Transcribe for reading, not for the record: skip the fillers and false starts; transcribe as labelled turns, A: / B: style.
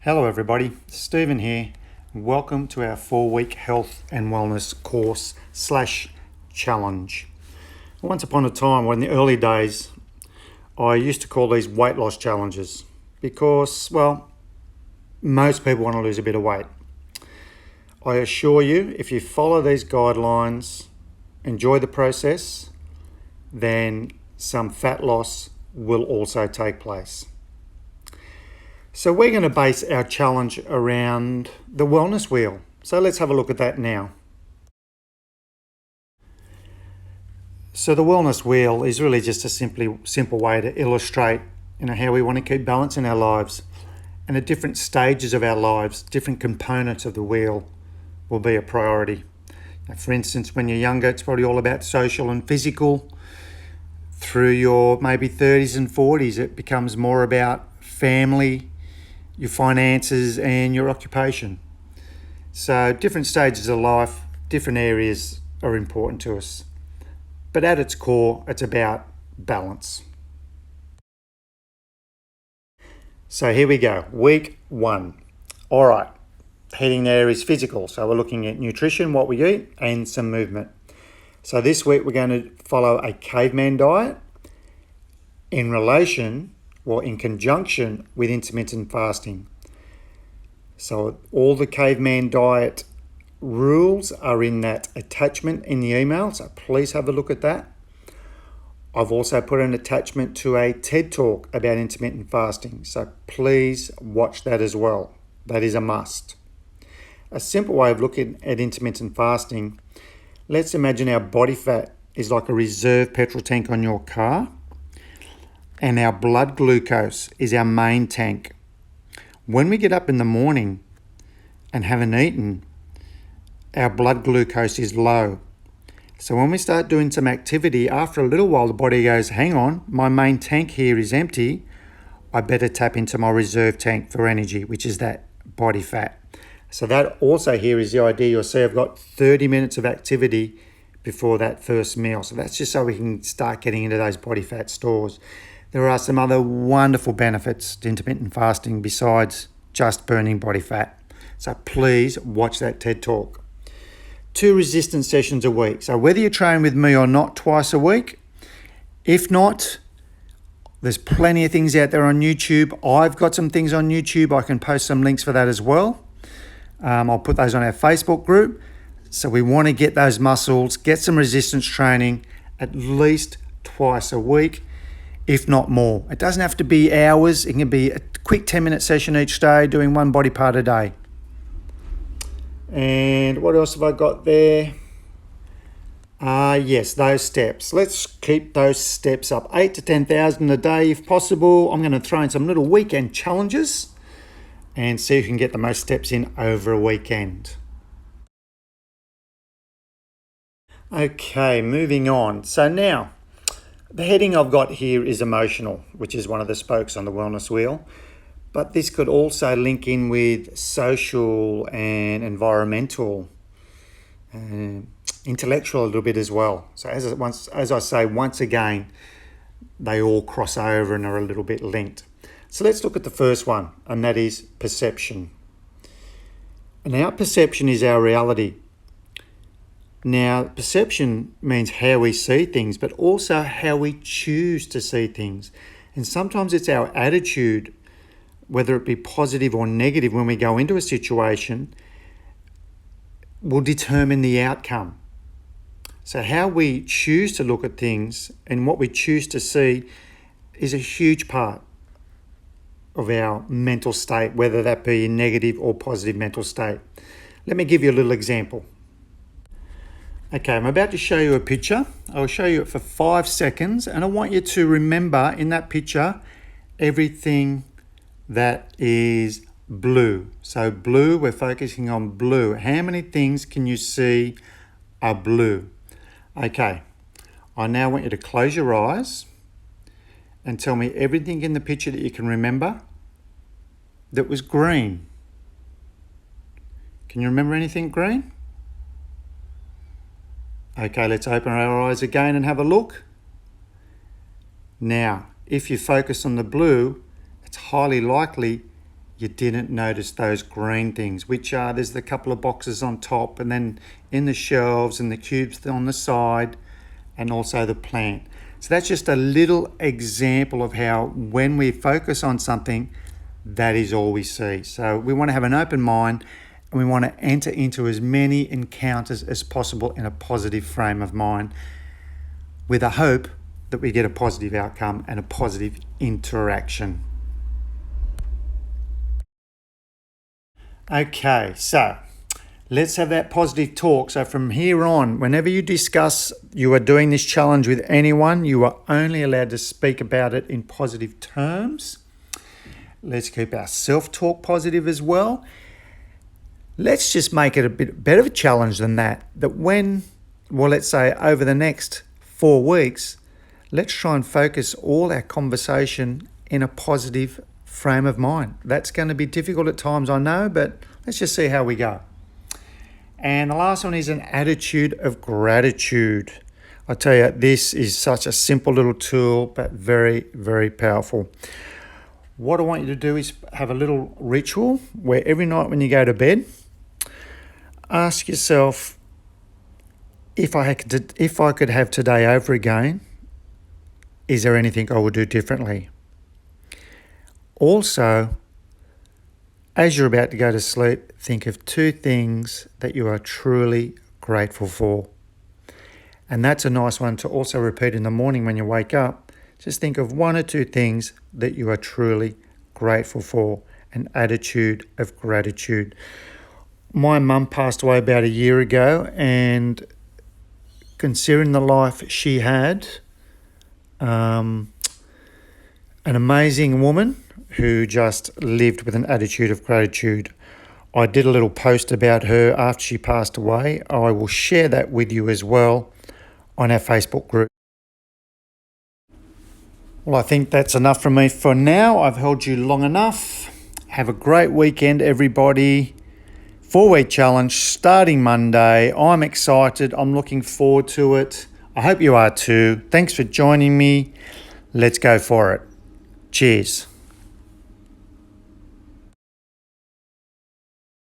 A: Hello everybody, Stephen here. Welcome to our 4-week health and wellness course / challenge. Once upon a time, in the early days, I used to call these weight loss challenges because, most people want to lose a bit of weight. I assure you, if you follow these guidelines, enjoy the process, then some fat loss will also take place. So we're going to base our challenge around the wellness wheel. So let's have a look at that now. So the wellness wheel is really just a simple way to illustrate how we want to keep balance in our lives. And at different stages of our lives, different components of the wheel will be a priority. For instance, when you're younger, it's probably all about social and physical. Through your maybe 30s and 40s, it becomes more about family, your finances and your occupation. So different stages of life, different areas are important to us. But at its core, it's about balance. So here we go, week 1. All right, heading there is physical. So we're looking at nutrition, what we eat, and some movement. So this week we're going to follow a caveman diet in conjunction with intermittent fasting. So all the caveman diet rules are in that attachment in the email, so please have a look at that. I've also put an attachment to a TED Talk about intermittent fasting, so please watch that as well. That is a must. A simple way of looking at intermittent fasting, let's imagine our body fat is like a reserve petrol tank on your car, and our blood glucose is our main tank. When we get up in the morning and haven't eaten, our blood glucose is low. So when we start doing some activity, after a little while, the body goes, hang on, my main tank here is empty. I better tap into my reserve tank for energy, which is that body fat. So that also here is the idea. You'll see I've got 30 minutes of activity before that first meal. So that's just so we can start getting into those body fat stores. There are some other wonderful benefits to intermittent fasting besides just burning body fat. So please watch that TED Talk. 2 resistance sessions a week. So whether you train with me or not twice a week, if not, there's plenty of things out there on YouTube. I've got some things on YouTube. I can post some links for that as well. I'll put those on our Facebook group. So we want to get those muscles, get some resistance training at least twice a week, if not more. It doesn't have to be hours. It can be a quick 10-minute session each day, doing one body part a day. And what else have I got there? Yes, those steps. Let's keep those steps up. 8 to 10,000 a day if possible. I'm going to throw in some little weekend challenges and see who can get the most steps in over a weekend. Okay, moving on. So now, the heading I've got here is emotional, which is one of the spokes on the wellness wheel. But this could also link in with social and environmental, intellectual a little bit as well. So as I say, once again, they all cross over and are a little bit linked. So let's look at the first one, and that is perception. And our perception is our reality. Now, perception means how we see things, but also how we choose to see things. And sometimes it's our attitude, whether it be positive or negative when we go into a situation, will determine the outcome. So how we choose to look at things and what we choose to see is a huge part of our mental state, whether that be a negative or positive mental state. Let me give you a little example. Okay, I'm about to show you a picture. I'll show you it for 5 seconds, and I want you to remember in that picture everything that is blue. So blue, we're focusing on blue. How many things can you see are blue? Okay, I now want you to close your eyes and tell me everything in the picture that you can remember that was green. Can you remember anything green? Okay, let's open our eyes again and have a look. Now, if you focus on the blue, it's highly likely you didn't notice those green things, which are, there's the couple of boxes on top, and then in the shelves and the cubes on the side, and also the plant. So that's just a little example of how when we focus on something, that is all we see. So we want to have an open mind, and we want to enter into as many encounters as possible in a positive frame of mind, with a hope that we get a positive outcome and a positive interaction. Okay, so let's have that positive talk. So from here on, whenever you are doing this challenge with anyone, you are only allowed to speak about it in positive terms. Let's keep our self-talk positive as well. Let's just make it a bit better of a challenge than that. Let's say over the next 4 weeks, let's try and focus all our conversation in a positive frame of mind. That's going to be difficult at times, I know, but let's just see how we go. And the last one is an attitude of gratitude. I tell you, this is such a simple little tool, but very, very powerful. What I want you to do is have a little ritual where every night when you go to bed, ask yourself, if I could have today over again, is there anything I would do differently? Also, as you're about to go to sleep, think of 2 things that you are truly grateful for. And that's a nice one to also repeat in the morning when you wake up. Just think of 1 or 2 things that you are truly grateful for, an attitude of gratitude. My mum passed away about a year ago, and considering the life she had, an amazing woman who just lived with an attitude of gratitude. I did a little post about her after she passed away. I will share that with you as well on our Facebook group. Well, I think that's enough from me for now. I've held you long enough. Have a great weekend, everybody. 4-week challenge starting Monday. I'm excited. I'm looking forward to it. I hope you are too. Thanks for joining me. Let's go for it. Cheers.